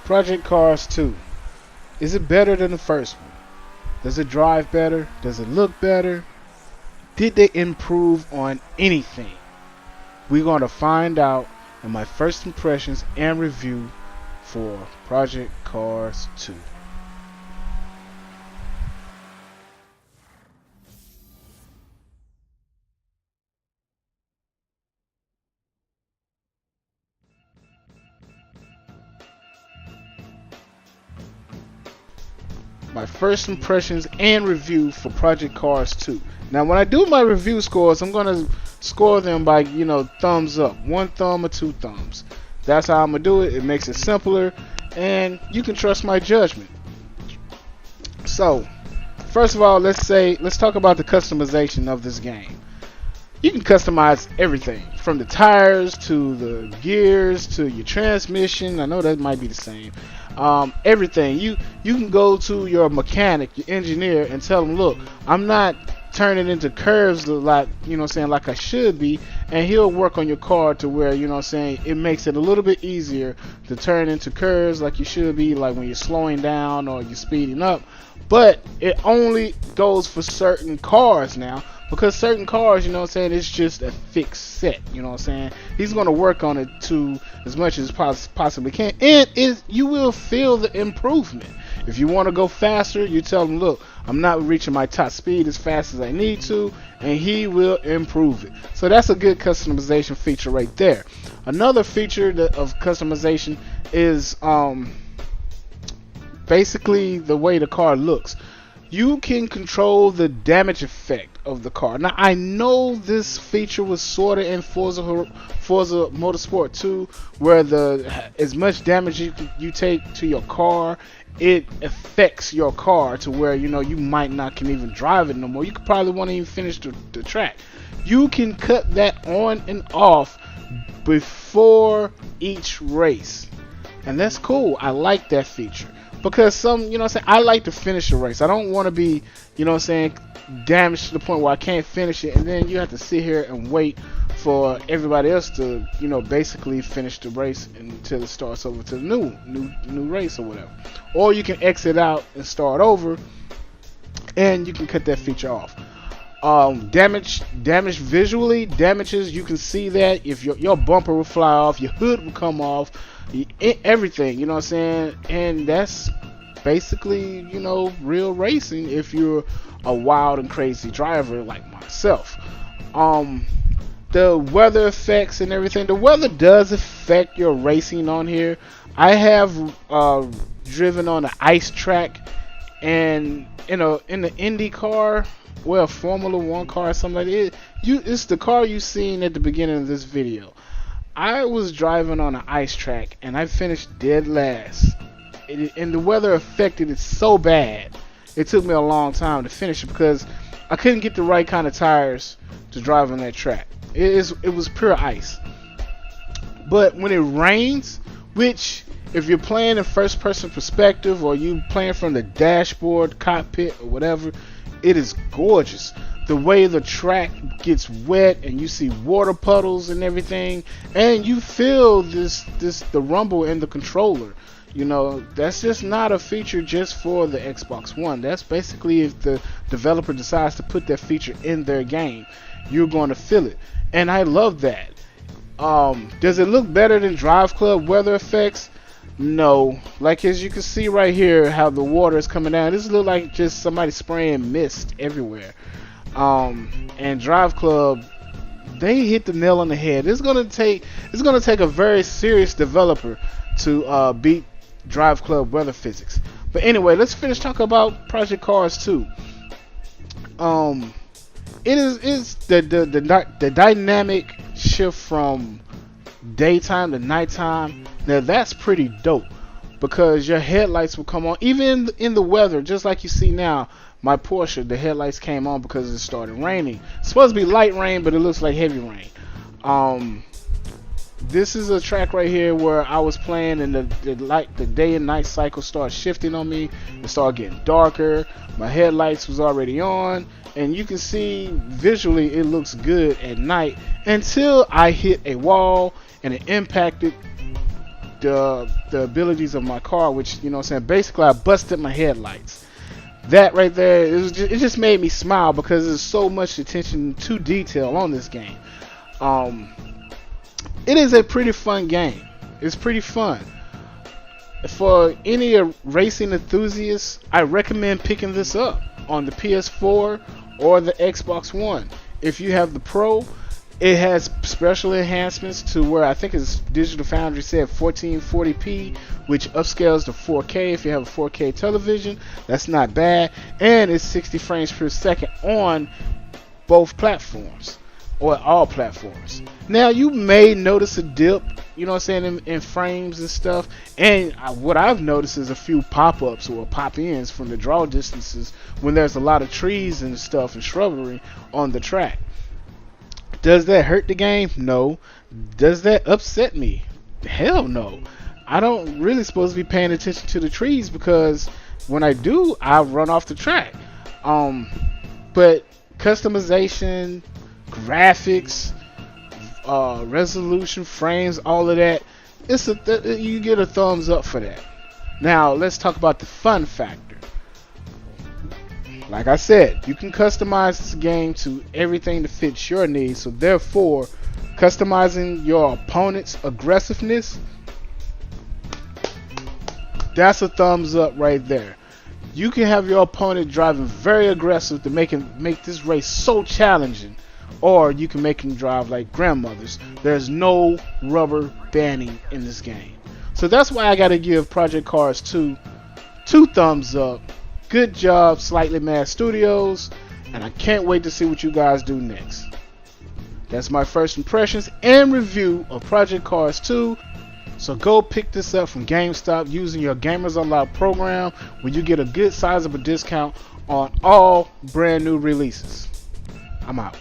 Project Cars 2. Is it better than the first one? Does it drive better? Does it look better? Did they improve on anything? We're going to find out in my first impressions and review for Project Cars 2. My first impressions and review for Project Cars 2. Now, when I do my review scores, I'm gonna score them by, thumbs up, 1 thumb or 2 thumbs. That's how I'm gonna do it. It makes it simpler, and you can trust my judgment. So, first of all, let's talk about the customization of this game. You can customize everything from the tires to the gears to your transmission. I know that might be the same. Everything. You can go to your mechanic, your engineer, and tell them, look, I'm not turning into curves like like I should be, and he'll work on your car to where it makes it a little bit easier to turn into curves like you should be, like when you're slowing down or you're speeding up. But it only goes for certain cars now, because certain cars, it's just a fixed set. He's going to work on it to as much as possibly can, and you will feel the improvement. If you want to go faster, you tell him, look, I'm not reaching my top speed as fast as I need to, and he will improve it. So that's a good customization feature right there. Another feature of customization is basically the way the car looks. You can control the damage effect of the car. Now, I know this feature was sort of in Forza Motorsport 2, where as much damage you take to your car, it affects your car to where you might not can even drive it no more. You could probably won't even finish the track. You can cut that on and off before each race, and that's cool. I like that feature. Because I like to finish a race. I don't want to be, damaged to the point where I can't finish it, and then you have to sit here and wait for everybody else to, basically finish the race until it starts over to the new race or whatever. Or you can exit out and start over, and you can cut that feature off. Damage visually, damages, you can see that if your bumper will fly off, your hood will come off, everything, and that's basically, real racing if you're a wild and crazy driver like myself. The weather effects and everything, the weather does affect your racing on here. I have driven on an ice track, and in the Indy car, well, Formula 1 car or something like that, it's the car you seen at the beginning of this video. I was driving on an ice track, and I finished dead last. And the weather affected it so bad, it took me a long time to finish it because I couldn't get the right kind of tires to drive on that track. It was pure ice. But when it rains, which if you're playing in first person perspective or you playing from the dashboard, cockpit, or whatever, it is gorgeous. The way the track gets wet and you see water puddles and everything, and you feel the rumble in the controller. That's just not a feature just for the Xbox One. That's basically if the developer decides to put that feature in their game, you're going to feel it. And I love that. Does it look better than Drive Club weather effects? No. Like, as you can see right here, how the water is coming down. This looks like just somebody spraying mist everywhere. And Drive Club, they hit the nail on the head. It's gonna take a very serious developer to beat Drive Club weather physics. But anyway, let's finish talking about Project Cars 2. It is the dynamic shift from daytime to nighttime. Now that's pretty dope, because your headlights will come on even in the weather, just like you see now. My Porsche, the headlights came on because it started raining. It's supposed to be light rain, but it looks like heavy rain. This is a track right here where I was playing, and the day and night cycle started shifting on me. It started getting darker. My headlights was already on, and you can see visually it looks good at night until I hit a wall and it impacted the abilities of my car, which, you know what I'm saying, basically I busted my headlights. That right there, it just made me smile because there's so much attention to detail on this game. It is a pretty fun game. It's pretty fun. For any racing enthusiasts, I recommend picking this up on the PS4 or the Xbox One. If you have the Pro, it has special enhancements to where I think it's Digital Foundry said 1440p, which upscales to 4K if you have a 4K television. That's not bad. And it's 60 frames per second on both platforms, or all platforms. Now, you may notice a dip, you know what I'm saying, in frames and stuff. And what I've noticed is a few pop-ups or pop-ins from the draw distances when there's a lot of trees and stuff and shrubbery on the track. Does that hurt the game? No. Does that upset me? Hell no. I don't really supposed to be paying attention to the trees because when I do, I run off the track. But customization, graphics, resolution, frames, all of that, you get a thumbs up for that. Now let's talk about the fun factor. Like I said, you can customize this game to everything that fits your needs. So therefore, customizing your opponent's aggressiveness, that's a thumbs up right there. You can have your opponent driving very aggressive to make this race so challenging, or you can make him drive like grandmothers. There's no rubber banding in this game. So that's why I gotta give Project Cars 2 two thumbs up. Good job, Slightly Mad Studios, and I can't wait to see what you guys do next. That's my first impressions and review of Project Cars 2. So go pick this up from GameStop using your Gamers Unlocked program, where you get a good sizable discount on all brand new releases. I'm out.